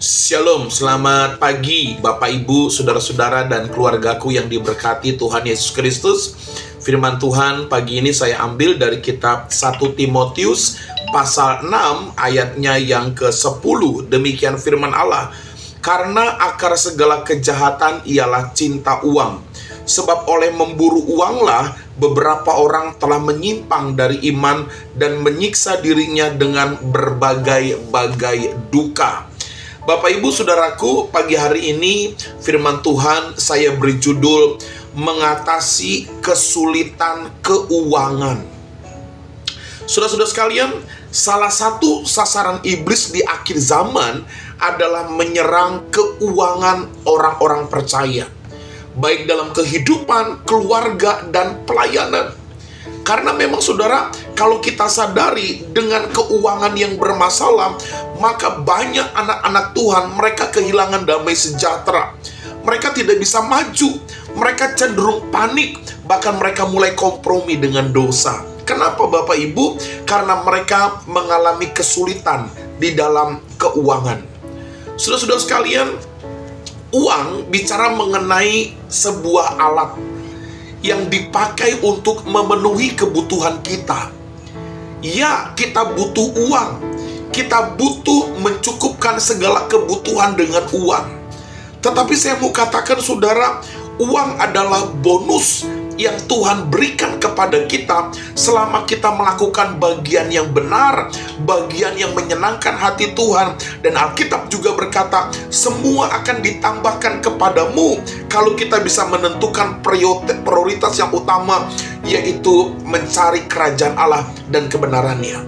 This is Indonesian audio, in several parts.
Shalom, selamat pagi Bapak Ibu, Saudara-saudara dan keluargaku yang diberkati Tuhan Yesus Kristus. Firman Tuhan pagi ini saya ambil dari kitab 1 Timotius pasal 6 ayatnya yang ke-10. Demikian firman Allah. Karena akar segala kejahatan ialah cinta uang. Sebab oleh memburu uanglah beberapa orang telah menyimpang dari iman dan menyiksa dirinya dengan berbagai-bagai duka. Bapak Ibu Saudaraku, pagi hari ini firman Tuhan saya beri judul mengatasi kesulitan keuangan. Saudara-saudara sekalian, salah satu sasaran iblis di akhir zaman adalah menyerang keuangan orang-orang percaya, baik dalam kehidupan, keluarga, dan pelayanan. Karena memang saudara, kalau kita sadari dengan keuangan yang bermasalah, maka banyak anak-anak Tuhan, mereka kehilangan damai sejahtera. Mereka tidak bisa maju, mereka cenderung panik, bahkan mereka mulai kompromi dengan dosa. Kenapa Bapak Ibu? Karena mereka mengalami kesulitan di dalam keuangan. Saudara-saudara sekalian, uang bicara mengenai sebuah alat yang dipakai untuk memenuhi kebutuhan kita. Ya, kita butuh uang. Kita butuh mencukupkan segala kebutuhan dengan uang. Tetapi saya mau katakan saudara, uang adalah bonus yang Tuhan berikan kepada kita selama kita melakukan bagian yang benar, bagian yang menyenangkan hati Tuhan. Dan Alkitab juga berkata, semua akan ditambahkan kepadamu kalau kita bisa menentukan prioritas yang utama, yaitu mencari kerajaan Allah dan kebenarannya.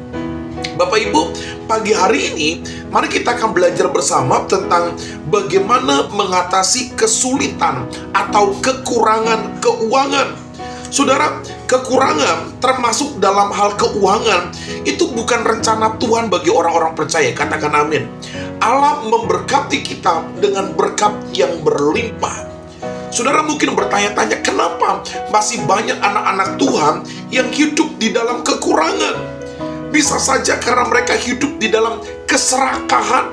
Bapak Ibu, pagi hari ini mari kita akan belajar bersama tentang bagaimana mengatasi kesulitan atau kekurangan keuangan. Saudara, kekurangan termasuk dalam hal keuangan itu bukan rencana Tuhan bagi orang-orang percaya. Katakan amin. Allah memberkati kita dengan berkat yang berlimpah. Saudara mungkin bertanya-tanya, kenapa masih banyak anak-anak Tuhan yang hidup di dalam kekurangan? Bisa saja karena mereka hidup di dalam keserakahan.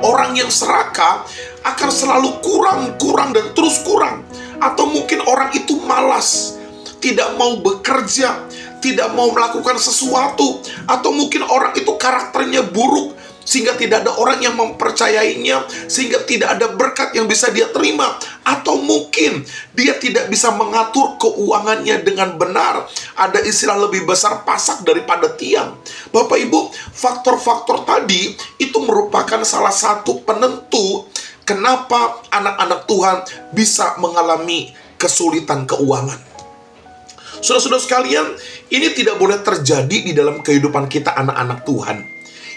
Orang yang serakah akan selalu kurang dan terus kurang. Atau mungkin orang itu malas, tidak mau bekerja, tidak mau melakukan sesuatu. Atau mungkin orang itu karakternya buruk, sehingga tidak ada orang yang mempercayainya, sehingga tidak ada berkat yang bisa dia terima. Atau mungkin dia tidak bisa mengatur keuangannya dengan benar. Ada istilah lebih besar pasak daripada tiang. Bapak Ibu, faktor-faktor tadi itu merupakan salah satu penentu kenapa anak-anak Tuhan bisa mengalami kesulitan keuangan. Saudara-saudara sekalian, ini tidak boleh terjadi di dalam kehidupan kita anak-anak Tuhan.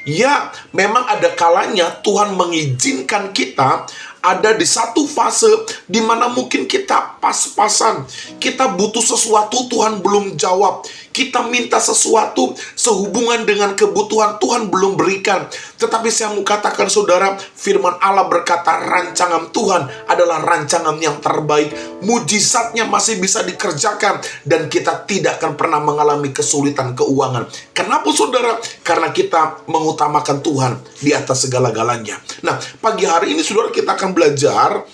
Ya, memang ada kalanya Tuhan mengizinkan kita ada di satu fase di mana mungkin kita pas-pasan. Kita butuh sesuatu, Tuhan belum jawab. Kita minta sesuatu sehubungan dengan kebutuhan, Tuhan belum berikan. Tetapi saya mau katakan saudara, firman Allah berkata rancangan Tuhan adalah rancangan yang terbaik. Mujizatnya masih bisa dikerjakan dan kita tidak akan pernah mengalami kesulitan keuangan. Kenapa saudara? Karena kita mengutamakan Tuhan di atas segala-galanya. Nah, pagi hari ini saudara kita akan belajar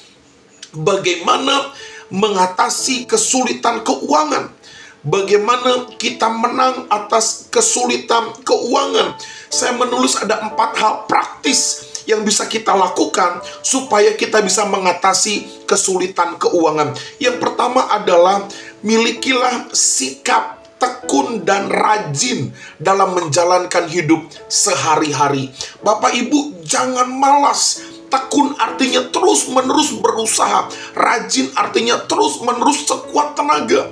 bagaimana mengatasi kesulitan keuangan. Bagaimana kita menang atas kesulitan keuangan. Saya menulis ada 4 hal praktis yang bisa kita lakukan supaya kita bisa mengatasi kesulitan keuangan. Yang pertama adalah milikilah sikap tekun dan rajin dalam menjalankan hidup sehari-hari. Bapak Ibu, jangan malas. Tekun artinya terus-menerus berusaha. Rajin artinya terus-menerus sekuat tenaga.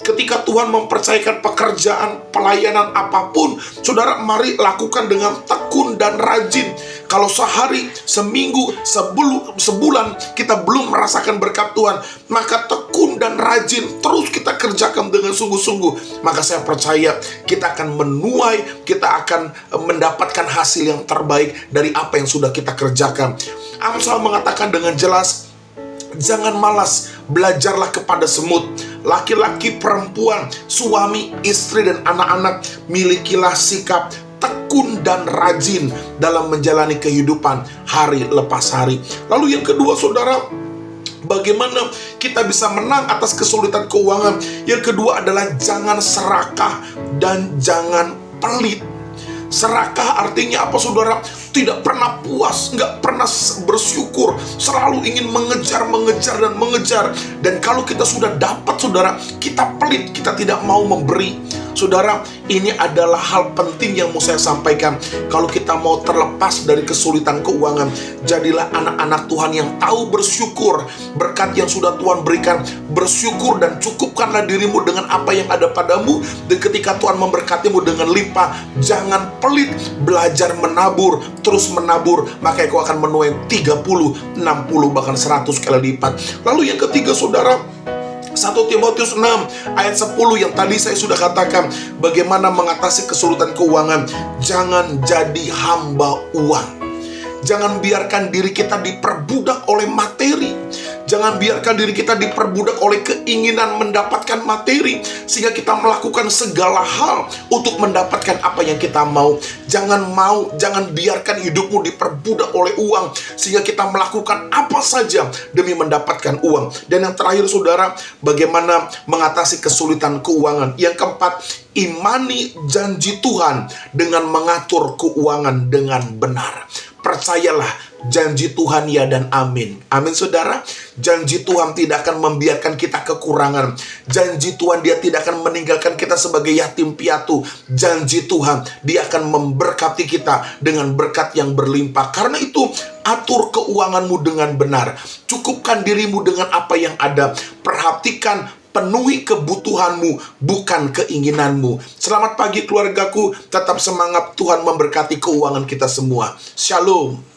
Ketika Tuhan mempercayakan pekerjaan, pelayanan apapun, saudara mari lakukan dengan tekun dan rajin. Kalau sehari, seminggu, sebulan kita belum merasakan berkat Tuhan, maka tekun dan rajin terus kita kerjakan dengan sungguh-sungguh. Maka saya percaya kita akan menuai, kita akan mendapatkan hasil yang terbaik dari apa yang sudah kita kerjakan. Amsal mengatakan dengan jelas, jangan malas, belajarlah kepada semut. Laki-laki, perempuan, suami, istri, dan anak-anak, milikilah sikap tekun tekun dan rajin dalam menjalani kehidupan hari lepas hari. Lalu yang kedua, saudara, bagaimana kita bisa menang atas kesulitan keuangan? Yang kedua adalah jangan serakah dan jangan pelit. Serakah artinya apa, saudara? Tidak pernah puas, nggak pernah bersyukur, selalu ingin mengejar dan mengejar. Dan kalau kita sudah dapat, saudara, kita pelit, kita tidak mau memberi. Saudara, ini adalah hal penting yang mau saya sampaikan. Kalau kita mau terlepas dari kesulitan keuangan, jadilah anak-anak Tuhan yang tahu bersyukur. Berkat yang sudah Tuhan berikan, bersyukur dan cukupkanlah dirimu dengan apa yang ada padamu. Dan ketika Tuhan memberkatimu dengan limpah, jangan pelit, belajar menabur, terus menabur, maka kau akan menuai 30, 60, bahkan 100 kali lipat. Lalu yang ketiga, saudara, 1 Timotius 6 ayat 10 yang tadi saya sudah katakan, bagaimana mengatasi kesulitan keuangan. Jangan jadi hamba uang. Jangan biarkan diri kita diperbudak oleh materi. Jangan biarkan diri kita diperbudak oleh keinginan mendapatkan materi, sehingga kita melakukan segala hal untuk mendapatkan apa yang kita mau. Jangan biarkan hidupmu diperbudak oleh uang, sehingga kita melakukan apa saja demi mendapatkan uang. Dan yang terakhir, saudara, bagaimana mengatasi kesulitan keuangan. Yang keempat, imani janji Tuhan dengan mengatur keuangan dengan benar. Percayalah, janji Tuhan ya dan amin. Amin, saudara. Janji Tuhan tidak akan membiarkan kita kekurangan. Janji Tuhan, Dia tidak akan meninggalkan kita sebagai yatim piatu. Janji Tuhan, Dia akan memberkati kita dengan berkat yang berlimpah. Karena itu, atur keuanganmu dengan benar. Cukupkan dirimu dengan apa yang ada. Perhatikan, penuhi kebutuhanmu, bukan keinginanmu. Selamat pagi keluargaku, tetap semangat. Tuhan memberkati keuangan kita semua. Shalom.